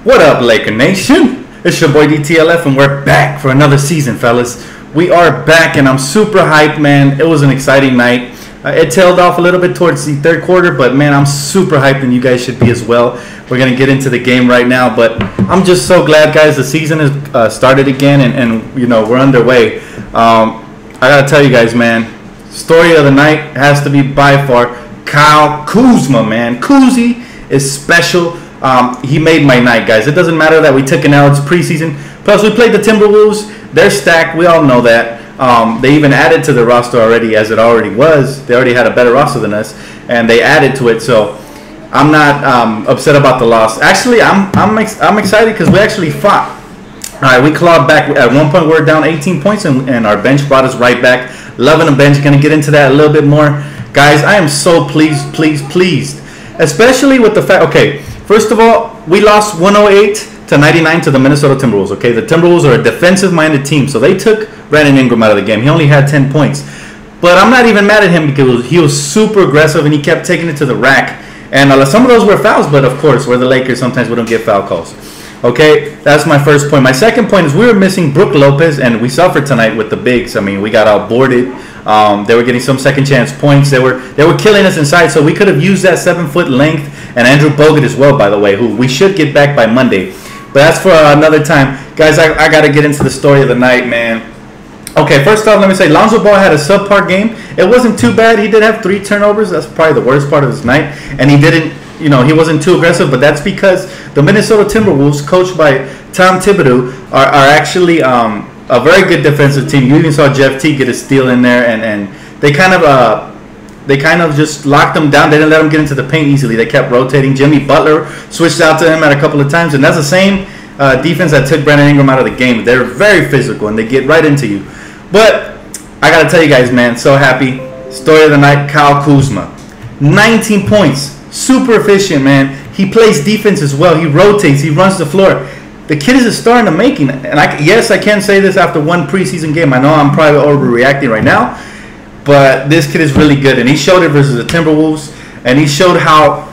What up, Laker Nation? It's your boy Dtlf, and we're back for another season, fellas. We are back, and I'm super hyped, man. It was an exciting night. It tailed off a little bit towards the third quarter, but man, I'm super hyped, and you guys should be as well. We're gonna get into the game right now, but I'm just so glad, guys. The season has started again, and you know we're underway. I gotta tell you guys, man. Story of the night has to be by far Kuzma, man. Kuzi is special. He made my night, guys. It doesn't matter that we took an L. It's preseason. Plus, we played the Timberwolves. They're stacked. We all know that. They even added to the roster already, as it already was. They already had a better roster than us, and they added to it. So I'm not upset about the loss. Actually, I'm excited because we actually fought. All right, we clawed back. At one point, we were down 18 points, and our bench brought us right back. Loving the bench. Going to get into that a little bit more. Guys, I am so pleased. Especially with the fact, okay, first of all, we lost 108-99 to the Minnesota Timberwolves, okay? The Timberwolves are a defensive-minded team, so they took Brandon Ingram out of the game. He only had 10 points. But I'm not even mad at him because he was super aggressive and he kept taking it to the rack. And some of those were fouls, but of course, we're the Lakers. Sometimes we don't get foul calls. Okay, that's my first point. My second point is we were missing Brook Lopez, and we suffered tonight with the bigs. I mean, we got outboarded. They were getting some second chance points. They were killing us inside, so we could have used that 7-foot length. And Andrew Bogut as well, by the way, who we should get back by Monday. But that's for another time. Guys, I got to get into the story of the night, man. Okay, first off, let me say, Lonzo Ball had a subpar game. It wasn't too bad. He did have 3 turnovers. That's probably the worst part of his night. And he didn't, you know, he wasn't too aggressive. But that's because the Minnesota Timberwolves, coached by Tom Thibodeau, are actually a very good defensive team. You even saw Jeff Teague get a steal in there. And they kind of just locked him down. They didn't let him get into the paint easily. They kept rotating. Jimmy Butler switched out to him at a couple of times. And that's the same defense that took Brandon Ingram out of the game. They're very physical, and they get right into you. But I got to tell you guys, man, so happy. Story of the night, Kuzma. 19 points. Super efficient, man. He plays defense as well. He rotates. He runs the floor. The kid is starting to making it. And yes, I can say this after one preseason game. I know I'm probably overreacting right now. But this kid is really good, and he showed it versus the Timberwolves, and he showed how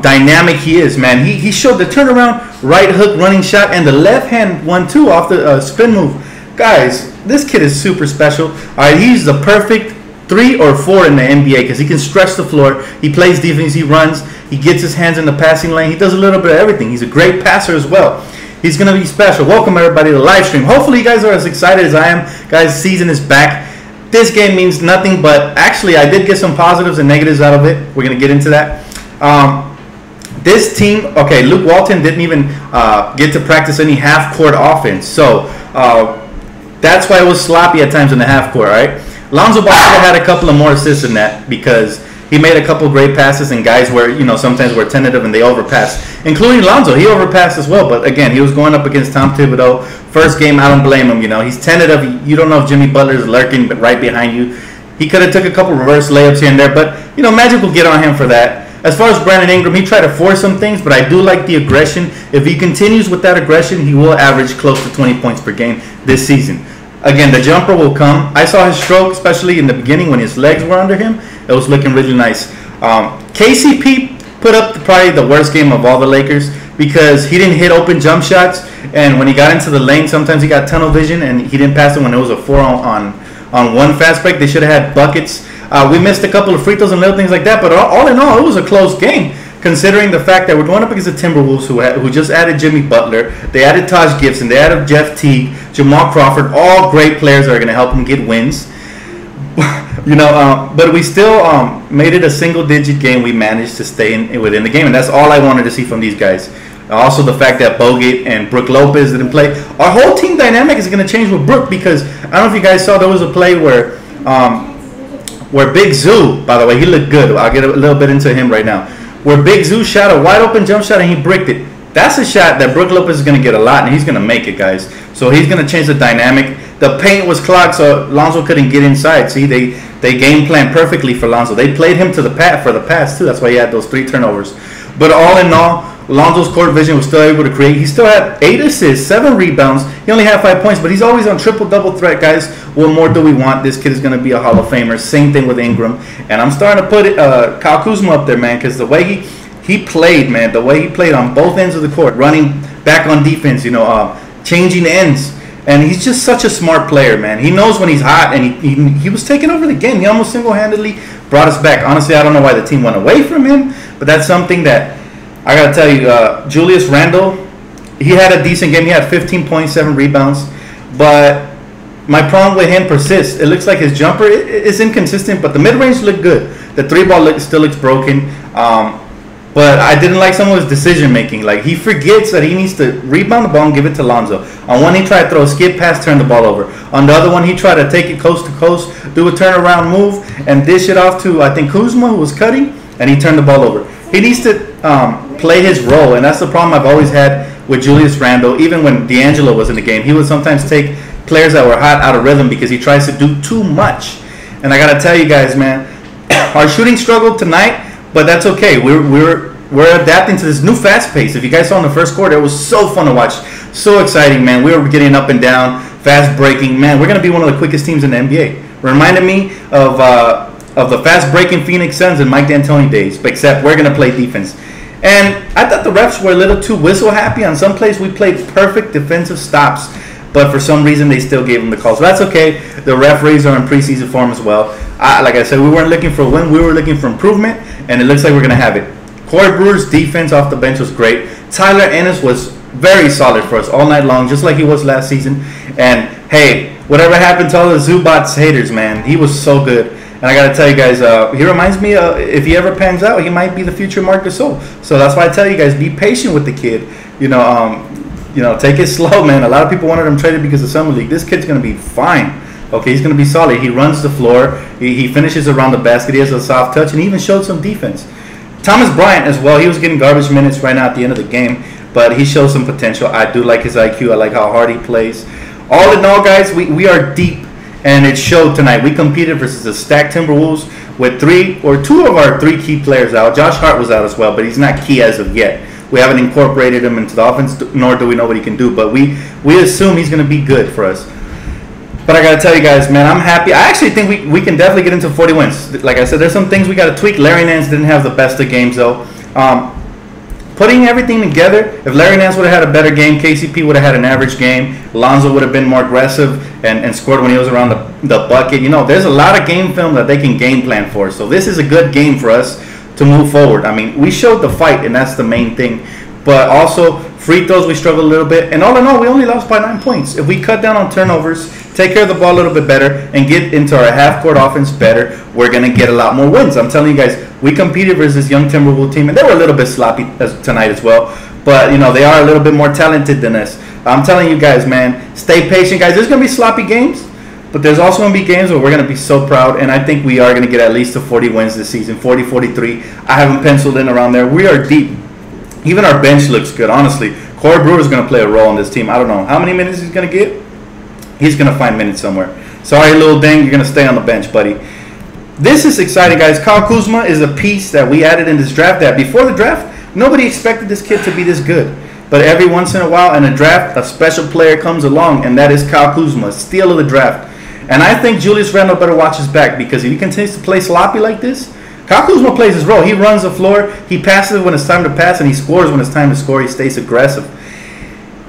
dynamic he is, man. He showed the turnaround, right hook, running shot, and the left hand one too off the spin move. Guys, this kid is super special. All right, he's the perfect 3 or 4 in the NBA because he can stretch the floor. He plays defense. He runs. He gets his hands in the passing lane. He does a little bit of everything. He's a great passer as well. He's going to be special. Welcome, everybody, to the live stream. Hopefully, you guys are as excited as I am. Guys, season is back. This game means nothing, but actually I did get some positives and negatives out of it. We're going to get into that. This team, okay, Luke Walton didn't even get to practice any half-court offense. So that's why it was sloppy at times in the half-court, all right? Lonzo Ball had a couple of more assists than that because he made a couple of great passes, and guys were, you know, sometimes were tentative and they overpassed, including Lonzo. He overpassed as well, but again, he was going up against Tom Thibodeau. First game, I don't blame him. You know, he's tentative. You don't know if Jimmy Butler is lurking right behind you. He could have took a couple reverse layups here and there, but you know, Magic will get on him for that. As far as Brandon Ingram, he tried to force some things, but I do like the aggression. If he continues with that aggression, he will average close to 20 points per game this season. Again, the jumper will come. I saw his stroke, especially in the beginning when his legs were under him. It was looking really nice. KCP put up probably the worst game of all the Lakers because he didn't hit open jump shots, and when he got into the lane, sometimes he got tunnel vision, and he didn't pass it when it was a 4-on-1 fast break. They should have had buckets. We missed a couple of free throws and little things like that, but all in all, it was a close game, considering the fact that we're going up against the Timberwolves, who just added Jimmy Butler. They added Taj Gibson. They added Jeff Teague, Jamal Crawford, all great players that are going to help him get wins. You know, but we still made it a single-digit game. We managed to stay within the game, and that's all I wanted to see from these guys. Also, the fact that Bogut and Brook Lopez didn't play. Our whole team dynamic is going to change with Brook because I don't know if you guys saw, there was a play where Big Zoo, by the way, he looked good. I'll get a little bit into him right now. Where Big Zoo shot a wide-open jump shot and he bricked it. That's a shot that Brook Lopez is going to get a lot, and he's going to make it, guys. So he's going to change the dynamic. The paint was clogged, so Lonzo couldn't get inside. See, they game planned perfectly for Lonzo. They played him to the pass, too. That's why he had those 3 turnovers. But all in all, Lonzo's court vision was still able to create. He still had 8 assists, 7 rebounds. He only had 5 points, but he's always on triple-double threat, guys. What more do we want? This kid is going to be a Hall of Famer. Same thing with Ingram. And I'm starting to put Kuzma up there, man, because the way he played, man, the way he played on both ends of the court, running back on defense, changing ends. And he's just such a smart player, man. He knows when he's hot, and he was taking over the game. He almost single-handedly brought us back. Honestly, I don't know why the team went away from him, but that's something that I got to tell you. Julius Randle, he had a decent game. He had 15.7 rebounds, but my problem with him persists. It looks like his jumper is inconsistent, but the mid-range looked good. The three-ball still looks broken. But I didn't like some of his decision-making. Like, he forgets that he needs to rebound the ball and give it to Lonzo. On one, he tried to throw a skip pass, turn the ball over. On the other one, he tried to take it coast to coast, do a turnaround move, and dish it off to, I think, Kuzma, who was cutting, and he turned the ball over. He needs to play his role, and that's the problem I've always had with Julius Randle. Even when D'Angelo was in the game, he would sometimes take players that were hot out of rhythm because he tries to do too much. And I got to tell you guys, man, our shooting struggled tonight, but that's okay. We're adapting to this new fast pace. If you guys saw in the first quarter, it was so fun to watch. So exciting, man. We were getting up and down, fast breaking. Man, we're going to be one of the quickest teams in the NBA. Reminded me of the fast breaking Phoenix Suns and Mike D'Antoni days, but except we're going to play defense. And I thought the refs were a little too whistle happy. On some plays, we played perfect defensive stops, but for some reason, they still gave them the call. So that's okay. The referees are in preseason form as well. Like I said, we weren't looking for a win. We were looking for improvement, and it looks like we're going to have it. Corey Brewer's defense off the bench was great. Tyler Ennis was very solid for us all night long, just like he was last season. And, hey, whatever happened to all the Zubats haters, man, he was so good. And I got to tell you guys, he reminds me, if he ever pans out, he might be the future Marc Gasol. So that's why I tell you guys, be patient with the kid. Take it slow, man. A lot of people wanted him traded because of Summer League. This kid's going to be fine. Okay, he's going to be solid. He runs the floor. He finishes around the basket. He has a soft touch, and he even showed some defense. Thomas Bryant as well. He was getting garbage minutes right now at the end of the game, but he shows some potential. I do like his IQ. I like how hard he plays. All in all, guys, we are deep, and it showed tonight. We competed versus the stacked Timberwolves with two of our three key players out. Josh Hart was out as well, but he's not key as of yet. We haven't incorporated him into the offense, nor do we know what he can do, but we assume he's going to be good for us. But I got to tell you guys, man, I'm happy. I actually think we can definitely get into 40 wins. Like I said, there's some things we got to tweak. Larry Nance didn't have the best of games, though. Putting everything together, if Larry Nance would have had a better game, KCP would have had an average game, Lonzo would have been more aggressive and scored when he was around the bucket. There's a lot of game film that they can game plan for. So this is a good game for us to move forward. I mean, we showed the fight, and that's the main thing. But also, free throws, we struggled a little bit. And all in all, we only lost by 9 points. If we cut down on turnovers, take care of the ball a little bit better, and get into our half-court offense better, we're going to get a lot more wins. I'm telling you guys, we competed versus this young Timberwolves team, and they were a little bit sloppy tonight as well. But, they are a little bit more talented than us. I'm telling you guys, man, stay patient, guys. There's going to be sloppy games, but there's also going to be games where we're going to be so proud, and I think we are going to get at least to 40 wins this season, 40, 43. I have them penciled in around there. We are deep. Even our bench looks good, honestly. Corey Brewer is going to play a role on this team. I don't know how many minutes he's going to get. He's going to find minutes somewhere. Sorry, little dang, you're going to stay on the bench, buddy. This is exciting, guys. Kyle Kuzma is a piece that we added in this draft that before the draft, nobody expected this kid to be this good. But every once in a while in a draft, a special player comes along, and that is Kyle Kuzma, steal of the draft. And I think Julius Randle better watch his back, because if he continues to play sloppy like this, Kyle Kuzma plays his role. He runs the floor. He passes when it's time to pass, and he scores when it's time to score. He stays aggressive.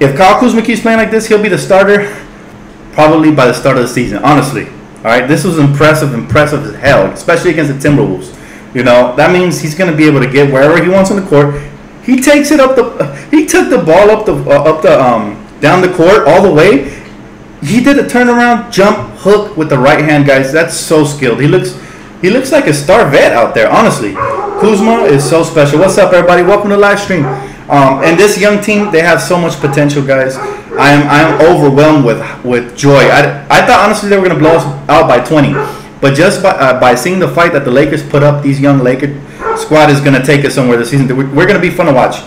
If Kyle Kuzma keeps playing like this, he'll be the starter probably by the start of the season, honestly. All right, this was impressive as hell, especially against the Timberwolves. That means he's going to be able to get wherever he wants on the court. He takes it he took the ball down the court all the way. He did a turnaround jump hook with the right hand, guys. That's so skilled. He looks like a star vet out there, honestly. Kuzma is so special. What's up, everybody? Welcome to the live stream. And this young team, they have so much potential, guys. I am overwhelmed with joy. I thought, honestly, they were going to blow us out by 20. But just by seeing the fight that the Lakers put up, these young Lakers squad is going to take us somewhere this season. We're going to be fun to watch.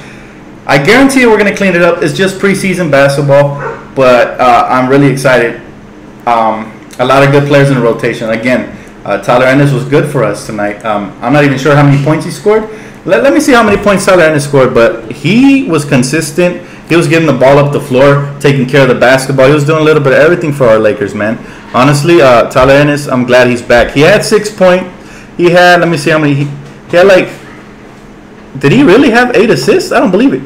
I guarantee you we're going to clean it up. It's just preseason basketball. But I'm really excited. A lot of good players in the rotation. Again, Tyler Ennis was good for us tonight. I'm not even sure how many points he scored. Let me see how many points Tyler Ennis scored, but he was consistent. He was getting the ball up the floor, taking care of the basketball. He was doing a little bit of everything for our Lakers, man. Honestly, Tyler Ennis, I'm glad he's back. He had 6 points. He had, let me see how many. He had like Did he really have 8 assists? I don't believe it.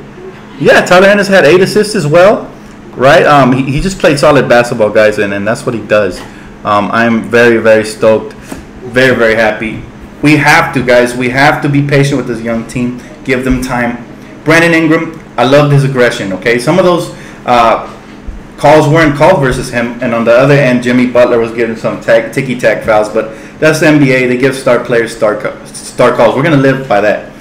Yeah, Tyler Ennis had 8 assists as well, right? He just played solid basketball, guys, and that's what he does. I'm very, very stoked, very, very happy. We have to, guys. We have to be patient with this young team. Give them time. Brandon Ingram, I loved his aggression, okay? Some of those calls weren't called versus him, and on the other end, Jimmy Butler was getting some ticky-tack fouls, but that's the NBA. They give star players star calls. We're going to live by that.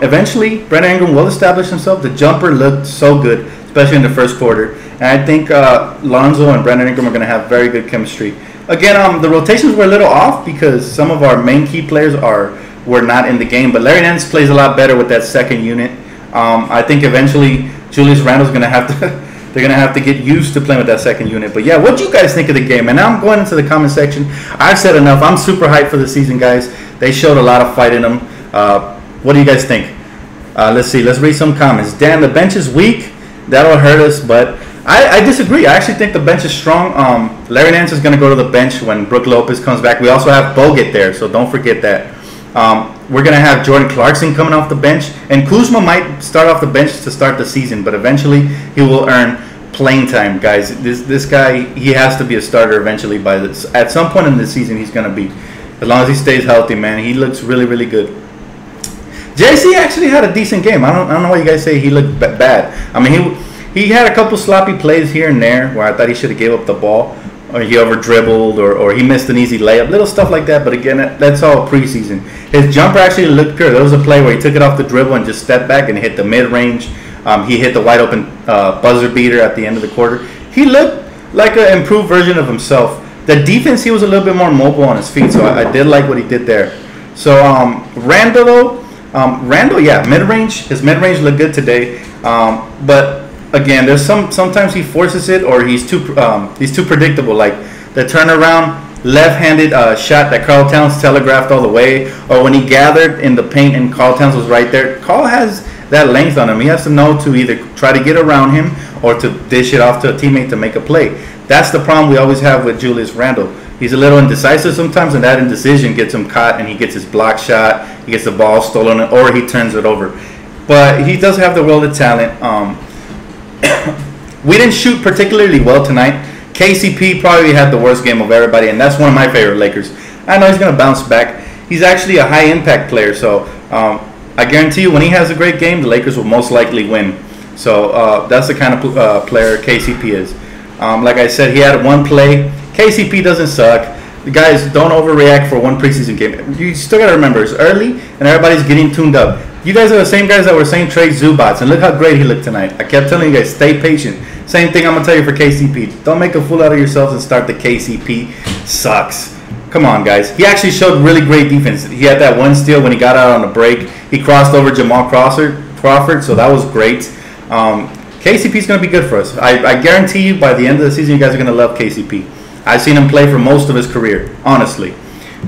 Eventually, Brandon Ingram will establish himself. The jumper looked so good, especially in the first quarter. And I think Lonzo and Brandon Ingram are going to have very good chemistry. Again, the rotations were a little off because some of our main key players were not in the game. But Larry Nance plays a lot better with that second unit. I think eventually Julius Randle's going to have to they're going to have to get used to playing with that second unit. But yeah, what do you guys think of the game? And now I'm going into the comment section. I've said enough. I'm super hyped for the season, guys. They showed a lot of fight in them. What do you guys think? Let's see. Let's read some comments. Dan, the bench is weak. That'll hurt us, but I disagree. I actually think the bench is strong. Larry Nance is going to go to the bench when Brook Lopez comes back. We also have Bogut there, so don't forget that. We're going to have Jordan Clarkson coming off the bench, and Kuzma might start off the bench to start the season, but eventually he will earn playing time, guys. This guy, he has to be a starter eventually. At some point in the season, he's going to be. As long as he stays healthy, man, he looks really, really good. JC actually had a decent game. I don't know why you guys say he looked bad. I mean, he had a couple sloppy plays here and there where I thought he should have gave up the ball, or he over dribbled, or he missed an easy layup, little stuff like that. But again, that's all preseason. His jumper actually looked pure. There was a play where he took it off the dribble and just stepped back and hit the mid range. He hit the wide open buzzer beater at the end of the quarter. He looked like an improved version of himself. The defense, he was a little bit more mobile on his feet, so I did like what he did there. So Randle though. Randle, yeah, mid-range. His mid-range looked good today, but again, there's sometimes he forces it, or he's too predictable. Like the turnaround left-handed shot that Karl Towns telegraphed all the way, or when he gathered in the paint and Karl Towns was right there. Karl has that length on him. He has to know to either try to get around him or to dish it off to a teammate to make a play. That's the problem we always have with Julius Randle. He's a little indecisive sometimes, and that indecision gets him caught, and he gets his block shot, he gets the ball stolen, or he turns it over. But he does have the world of talent. We didn't shoot particularly well tonight. KCP probably had the worst game of everybody, and that's one of my favorite Lakers. I know he's going to bounce back. He's actually a high-impact player, so I guarantee you when he has a great game, the Lakers will most likely win. So that's the kind of player KCP is. Like I said, he had one play. KCP doesn't suck. The guys, don't overreact for one preseason game. You still got to remember, it's early, and everybody's getting tuned up. You guys are the same guys that were saying trade Zubats, and look how great he looked tonight. I kept telling you guys, stay patient. Same thing I'm going to tell you for KCP. Don't make a fool out of yourselves and start the KCP sucks. Come on, guys. He actually showed really great defense. He had that one steal when he got out on the break. He crossed over Jamal Crawford, so that was great. KCP's going to be good for us. I guarantee you by the end of the season, you guys are going to love KCP. I've seen him play for most of his career, honestly.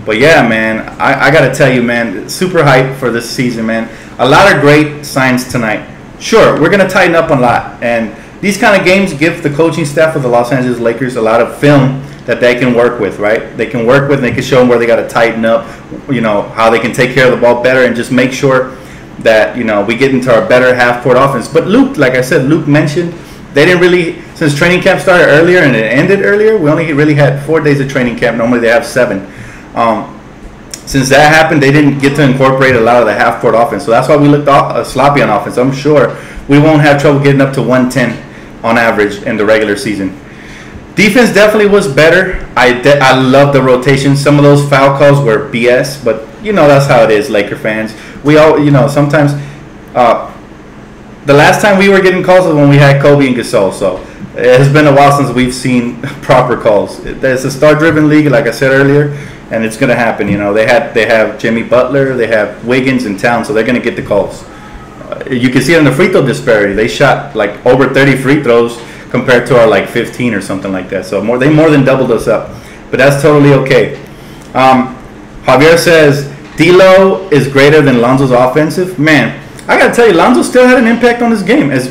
But yeah, man, I got to tell you, man, super hyped for this season, man. A lot of great signs tonight. Sure, we're going to tighten up a lot. And these kind of games give the coaching staff of the Los Angeles Lakers a lot of film that they can work with, right? They can work with, and they can show them where they got to tighten up, you know, how they can take care of the ball better and just make sure that, you know, we get into our better half-court offense. But Luke, like I said, Luke mentioned, they didn't really, since training camp started earlier and it ended earlier, we only really had 4 days of training camp. Normally they have 7. Since that happened, they didn't get to incorporate a lot of the half-court offense. So that's why we looked sloppy on offense. I'm sure we won't have trouble getting up to 110 on average in the regular season. Defense definitely was better. I love the rotation. Some of those foul calls were BS, but you know that's how it is, Laker fans. We all, you know, sometimes the last time we were getting calls was when we had Kobe and Gasol. So it has been a while since we've seen proper calls. It's a star-driven league, like I said earlier, and it's going to happen. You know, they have Jimmy Butler, they have Wiggins and Towns, so they're going to get the calls. You can see it in the free throw disparity. They shot like over 30 free throws compared to our like 15 or something like that. So they more than doubled us up, but that's totally okay. Javier says D'Lo is greater than Lonzo's offensive. Man, I gotta tell you, Lonzo still had an impact on his game. As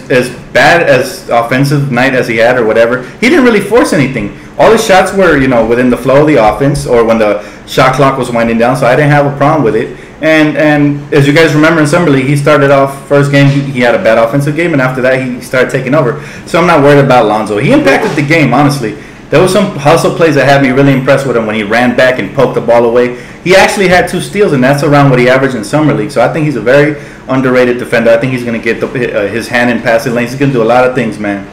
bad as offensive night as he had or whatever, he didn't really force anything. All his shots were, you know, within the flow of the offense or when the shot clock was winding down. So I didn't have a problem with it. And as you guys remember in Summer League, he started off first game, he had a bad offensive game, and after that he started taking over. So I'm not worried about Lonzo. He impacted the game, honestly. There was some hustle plays that had me really impressed with him when he ran back and poked the ball away. He actually had 2 steals, and that's around what he averaged in Summer League. So I think he's a very underrated defender. I think he's going to get his hand in passing lanes. He's going to do a lot of things, man.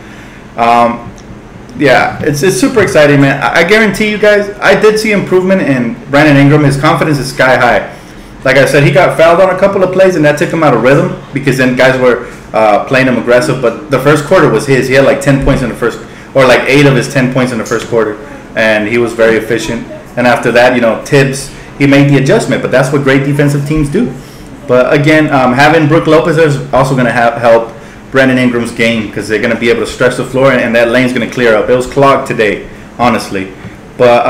Yeah, it's super exciting, man. I guarantee you guys, I did see improvement in Brandon Ingram. His confidence is sky high. Like I said, he got fouled on a couple of plays, and that took him out of rhythm because then guys were playing him aggressive. But the first quarter was his. He had like 10 points in the first, or like 8 of his 10 points in the first quarter, and he was very efficient. And after that, you know, Tibbs, he made the adjustment. But that's what great defensive teams do. But again, having Brook Lopez is also going to help Brandon Ingram's game because they're going to be able to stretch the floor, and that lane's going to clear up. It was clogged today, honestly. But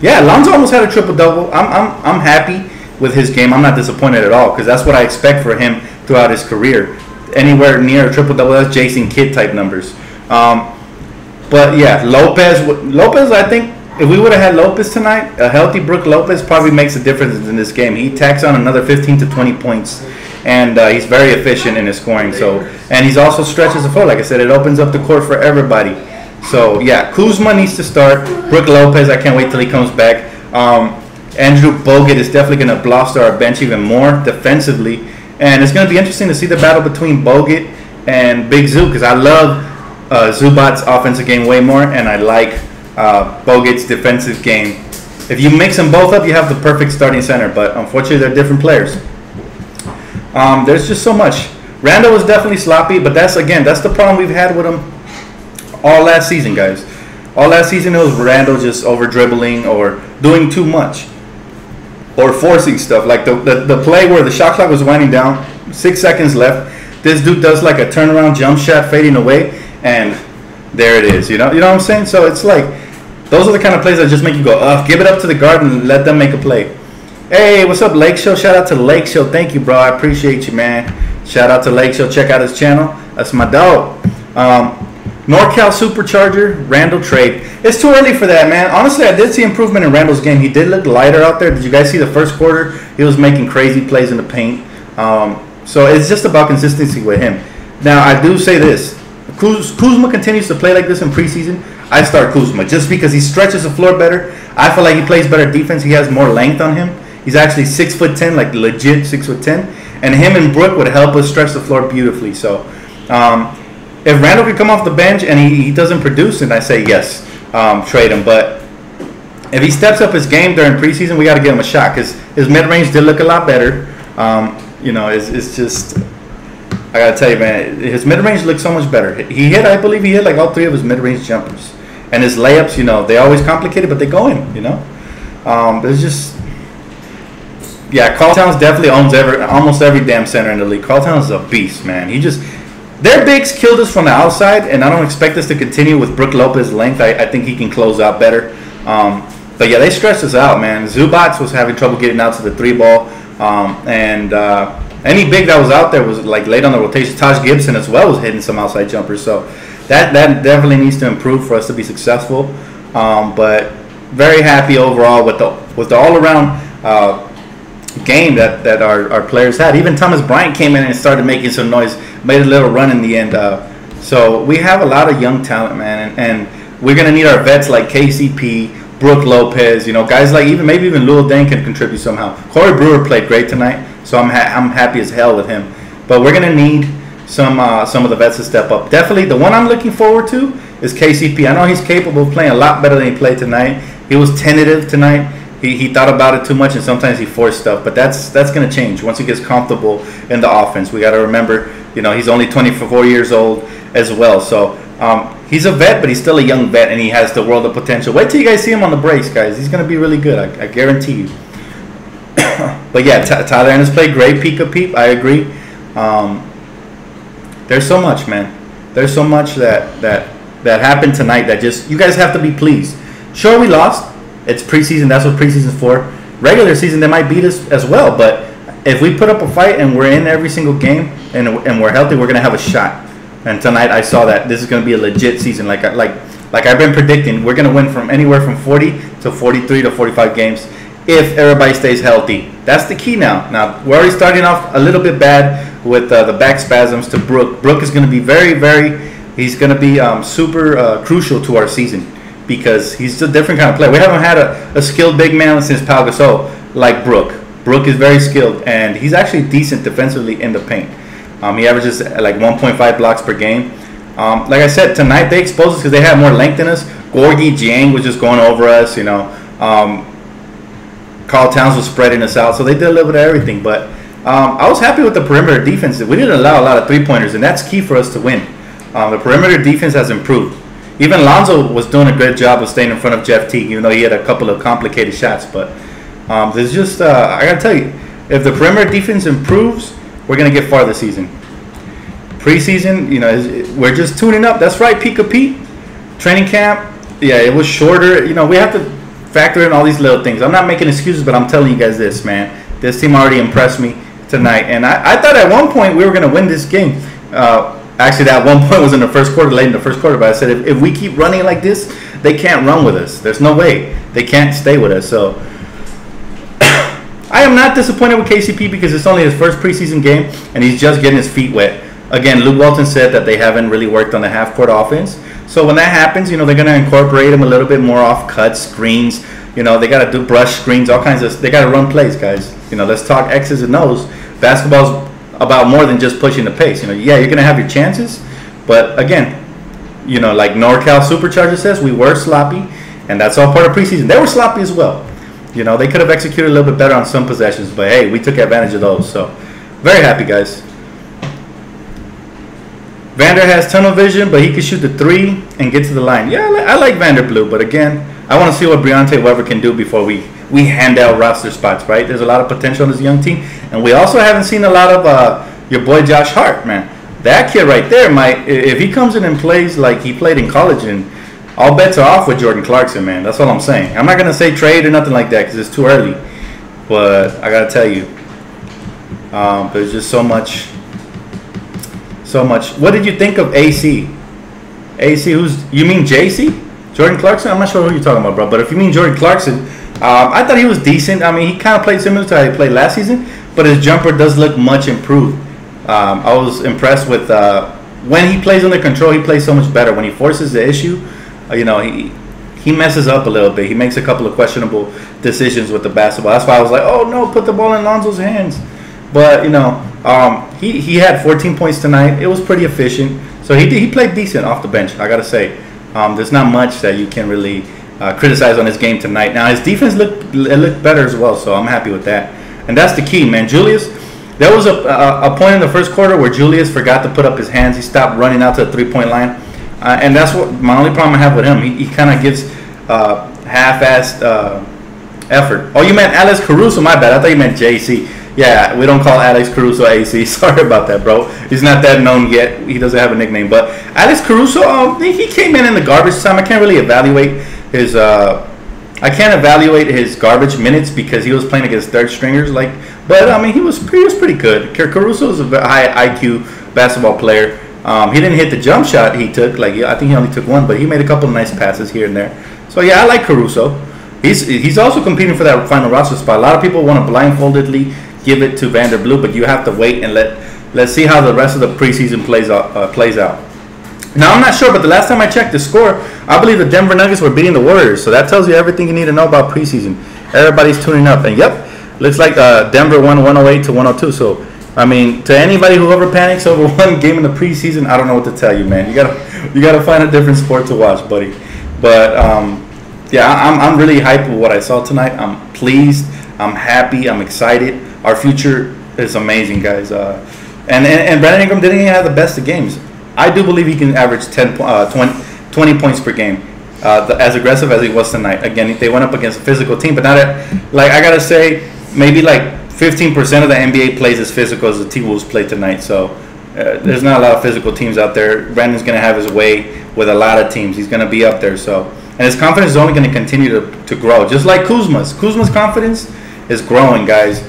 yeah, Lonzo almost had a triple-double. I'm happy with his game. I'm not disappointed at all because that's what I expect for him throughout his career. Anywhere near a triple-double, that's Jason Kidd type numbers. But yeah, Lopez, I think if we would have had Lopez tonight, a healthy Brook Lopez probably makes a difference in this game. He tacks on another 15 to 20 points, and he's very efficient in his scoring. So, and he's also stretches the floor. Like I said, it opens up the court for everybody. So yeah, Kuzma needs to start. Brook Lopez, I can't wait till he comes back. Andrew Bogut is definitely going to bolster our bench even more defensively. And it's going to be interesting to see the battle between Bogut and Big Zoo because I love Zubac's offensive game way more, and I like Bogut's defensive game. If you mix them both up, you have the perfect starting center, but unfortunately they're different players. There's just so much. Randall was definitely sloppy, but that's the problem we've had with him all last season, guys. All last season it was Randall just over dribbling or doing too much or forcing stuff. Like the play where the shot clock was winding down, 6 seconds left. This dude does like a turnaround jump shot fading away, and there it is. You know what I'm saying? So it's like those are the kind of plays that just make you go, give it up to the guard and let them make a play. Hey, what's up, Lake Show? Shout out to Lake Show. Thank you, bro. I appreciate you, man. Shout out to Lake Show. Check out his channel. That's my dog. NorCal Supercharger, Randall trade. It's too early for that, man. Honestly, I did see improvement in Randall's game. He did look lighter out there. Did you guys see the first quarter? He was making crazy plays in the paint. So it's just about consistency with him. Now, I do say this. Kuzma continues to play like this in preseason. I start Kuzma just because he stretches the floor better. I feel like he plays better defense. He has more length on him. He's actually 6'10", like legit 6'10", and him and Brook would help us stretch the floor beautifully. So, if Randall could come off the bench and he doesn't produce, then I say yes, trade him. But if he steps up his game during preseason, we got to give him a shot because his mid range did look a lot better. You know, it's just I gotta tell you, man, his mid range looks so much better. I believe he hit like all 3 of his mid range jumpers, and his layups, you know, they always complicated, but they go in. You know, there's just. Yeah, Carl Towns definitely owns almost every damn center in the league. Carl Towns is a beast, man. Their bigs killed us from the outside, and I don't expect this to continue with Brook Lopez's length. I think he can close out better. But yeah, they stressed us out, man. Zubac was having trouble getting out to the 3-ball, and any big that was out there was like late on the rotation. Taj Gibson as well was hitting some outside jumpers, so that definitely needs to improve for us to be successful. But very happy overall with the all around. Game that our players had. Even Thomas Bryant came in and started making some noise, made a little run in the end. So we have a lot of young talent, man, and we're gonna need our vets like KCP, Brook Lopez, you know, guys like maybe even Lil Deng can contribute somehow. Corey Brewer played great tonight, so I'm happy as hell with him. But we're gonna need some of the vets to step up. Definitely, the one I'm looking forward to is KCP. I know he's capable of playing a lot better than he played tonight. He was tentative tonight. He thought about it too much, and sometimes he forced stuff. But that's going to change once he gets comfortable in the offense. We got to remember, you know, he's only 24 years old as well. So he's a vet, but he's still a young vet, and he has the world of potential. Wait till you guys see him on the brace, guys. He's going to be really good. I guarantee you. But yeah, Tyler Ennis played great. Peep. I agree. There's so much, man. There's so much that happened tonight that just you guys have to be pleased. Sure, we lost. It's preseason. That's what preseason's for. Regular season, they might beat us as well. But if we put up a fight and we're in every single game and we're healthy, we're gonna have a shot. And tonight, I saw that this is gonna be a legit season. Like I've been predicting, we're gonna win from anywhere from 40 to 43 to 45 games if everybody stays healthy. That's the key now. Now, we're already starting off a little bit bad with the back spasms to Brook. Brook is going to be he's going to be super crucial to our season because he's a different kind of player. We haven't had a skilled big man since Pau Gasol like Brook. Brook is very skilled, and he's actually decent defensively in the paint. He averages like 1.5 blocks per game. Like I said, tonight they exposed us because they have more length than us. Gorgie Jiang was just going over us, you know. Carl Towns was spreading us out, so they did a little bit of everything. But I was happy with the perimeter defense. We didn't allow a lot of three-pointers, and that's key for us to win. The perimeter defense has improved. Even Lonzo was doing a good job of staying in front of Jeff Teague, even though he had a couple of complicated shots. But there's just, I got to tell you, if the perimeter defense improves, we're going to get far this season. Preseason, you know, we're just tuning up. That's right, Pika Pete. Training camp, yeah, it was shorter. You know, we have to factor in all these little things. I'm not making excuses, but I'm telling you guys this, man. This team already impressed me tonight. And I thought at one point we were going to win this game. Actually, that one point was in the first quarter, late in the first quarter. But I said, if we keep running like this, they can't run with us. There's no way. They can't stay with us. So I am not disappointed with KCP because it's only his first preseason game, and he's just getting his feet wet. Again, Luke Walton said that they haven't really worked on the half-court offense. So when that happens, you know, they're going to incorporate him a little bit more off cuts, screens. You know, they got to do brush screens, all kinds of – they got to run plays, guys. You know, let's talk X's and O's. Basketball's about more than just pushing the pace. You know, yeah, you're going to have your chances. But, again, you know, like NorCal Supercharger says, we were sloppy, and that's all part of preseason. They were sloppy as well. You know, they could have executed a little bit better on some possessions. But, hey, we took advantage of those. So, very happy, guys. Vander has tunnel vision, but he can shoot the three and get to the line. Yeah, I like Vander Blue, but again, I want to see what Briante Weber can do before we hand out roster spots, right? There's a lot of potential on this young team, and we also haven't seen a lot of your boy Josh Hart, man. That kid right there might, if he comes in and plays like he played in college, and all bets are off with Jordan Clarkson, man. That's all I'm saying. I'm not gonna say trade or nothing like that because it's too early, but I gotta tell you, there's just so much. What did you think of AC? AC, you mean JC? Jordan Clarkson? I'm not sure who you're talking about, bro. But if you mean Jordan Clarkson, I thought he was decent. I mean, he kind of played similar to how he played last season, but his jumper does look much improved. I was impressed with when he plays under control, he plays so much better. When he forces the issue, you know, he messes up a little bit. He makes a couple of questionable decisions with the basketball. That's why I was like, oh, no, put the ball in Lonzo's hands. But, you know, he had 14 points tonight. It was pretty efficient. So he played decent off the bench, I got to say. There's not much that you can really criticize on his game tonight. Now, his defense looked better as well, so I'm happy with that. And that's the key, man. Julius, there was a point in the first quarter where Julius forgot to put up his hands. He stopped running out to the three-point line. And that's what my only problem I have with him. He kind of gives half-assed effort. Oh, you meant Alex Caruso? My bad. I thought you meant JC. Yeah, we don't call Alex Caruso AC. Sorry about that, bro. He's not that known yet. He doesn't have a nickname. But Alex Caruso, he came in the garbage time. I can't really evaluate his garbage minutes because he was playing against third stringers. But I mean, he was pretty good. Caruso is a high IQ basketball player. He didn't hit the jump shot he took. I think he only took one, but he made a couple of nice passes here and there. So yeah, I like Caruso. He's also competing for that final roster spot. A lot of people want to blindfoldedly give it to Vander Blue, but you have to wait and let's see how the rest of the preseason plays out. Now, I'm not sure, but the last time I checked the score, I believe the Denver Nuggets were beating the Warriors, so that tells you everything you need to know about preseason. Everybody's tuning up, and yep, looks like Denver won 108 to 102. So, I mean, to anybody who ever panics over one game in the preseason, I don't know what to tell you, man. You gotta find a different sport to watch, buddy. But yeah, I'm really hyped with what I saw tonight. I'm pleased. I'm happy. I'm excited. Our future is amazing, guys. And Brandon Ingram didn't even have the best of games. I do believe he can average 20 points per game, as aggressive as he was tonight. Again, they went up against a physical team, but not I gotta say, maybe 15% of the NBA plays as physical as the T-Wolves played tonight. So there's not a lot of physical teams out there. Brandon's gonna have his way with a lot of teams. He's gonna be up there. So, and his confidence is only gonna continue to grow, just like Kuzma's. Kuzma's confidence is growing, guys.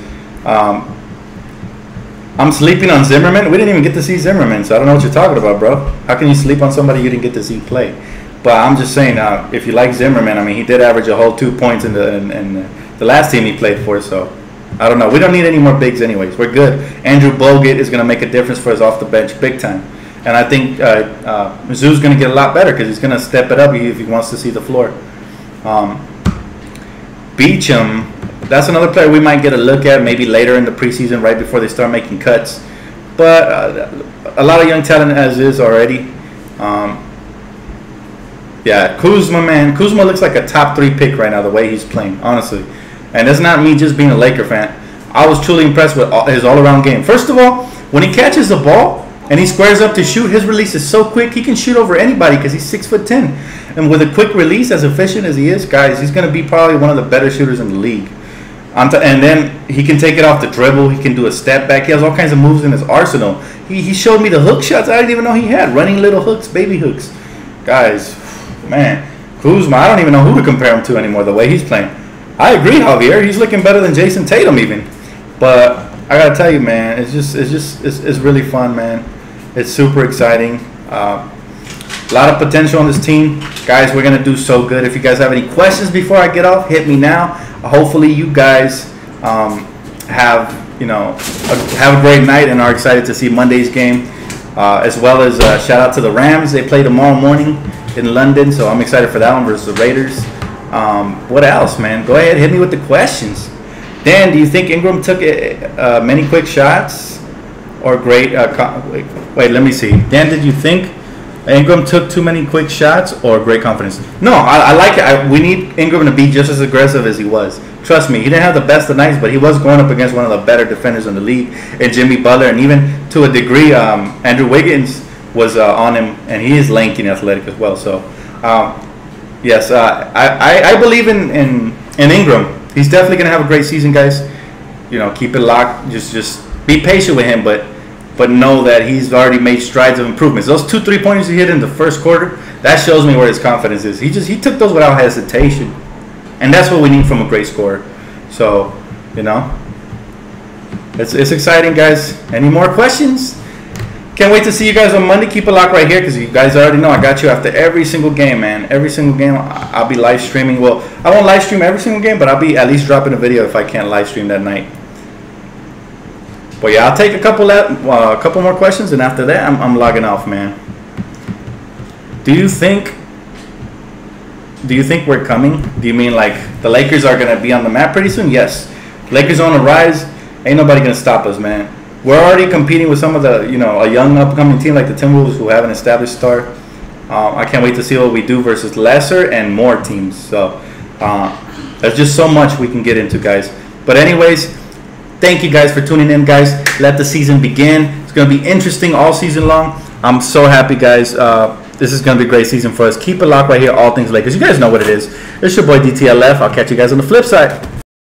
I'm sleeping on Zimmerman. We didn't even get to see Zimmerman, so I don't know what you're talking about, bro. How can you sleep on somebody you didn't get to see play? But I'm just saying, if you like Zimmerman, I mean, he did average a whole 2 points in the last team he played for. So I don't know. We don't need any more bigs anyways. We're good. Andrew Bogut is going to make a difference for us off the bench big time. And I think Mizzou's going to get a lot better because he's going to step it up if he wants to see the floor. Beecham, that's another player we might get a look at maybe later in the preseason, right before they start making cuts. But a lot of young talent as is already. Yeah, Kuzma, man. Kuzma looks like a top 3 pick right now, the way he's playing, honestly. And it's not me just being a Laker fan. I was truly impressed with his all-around game. First of all, when he catches the ball and he squares up to shoot, his release is so quick, he can shoot over anybody because he's 6'10". And with a quick release, as efficient as he is, guys, he's going to be probably one of the better shooters in the league. And then he can take it off the dribble. He can do a step back. He has all kinds of moves in his arsenal. He showed me the hook shots I didn't even know he had. Running little hooks, baby hooks. Guys, man, Kuzma, I don't even know who to compare him to anymore, the way he's playing. I agree, Javier. He's looking better than Jason Tatum even. But I got to tell you, man, it's really fun, man. It's super exciting. A lot of potential on this team. Guys, we're going to do so good. If you guys have any questions before I get off, hit me now. Hopefully you guys have a great night and are excited to see Monday's game. As well as shout out to the Rams. They play tomorrow morning in London, so I'm excited for that one versus the Raiders. What else, man? Go ahead, hit me with the questions. Dan, do you think Ingram took many quick shots or great? Wait, let me see. Dan, did you think Ingram took too many quick shots or great confidence? No, I like it. We need Ingram to be just as aggressive as he was. Trust me, he didn't have the best of nights, but he was going up against one of the better defenders in the league, and Jimmy Butler, and even to a degree, Andrew Wiggins was on him, and he is lanky and athletic as well. So, yes, I believe in Ingram. He's definitely going to have a great season, guys. You know, keep it locked. Just be patient with him, but know that he's already made strides of improvements. Those 2 3-pointers he hit in the first quarter, that shows me where his confidence is. He took those without hesitation, and that's what we need from a great scorer. So, you know, it's exciting, guys. Any more questions? Can't wait to see you guys on Monday. Keep it locked right here because you guys already know I got you after every single game, man. Every single game I'll be live streaming. Well, I won't live stream every single game, but I'll be at least dropping a video if I can't live stream that night. But yeah, I'll take a couple more questions, and after that, I'm logging off, man. Do you think we're coming? Do you mean like the Lakers are gonna be on the map pretty soon? Yes. Lakers on the rise. Ain't nobody gonna stop us, man. We're already competing with some of the, a young upcoming team like the Timberwolves who have an established star. I can't wait to see what we do versus lesser and more teams. So there's just so much we can get into, guys. But anyways, thank you guys for tuning in, guys. Let the season begin. It's going to be interesting all season long. I'm so happy, guys. This is going to be a great season for us. Keep it locked right here, All Things Lakers. You guys know what it is. It's your boy Dtlf. I'll catch you guys on the flip side.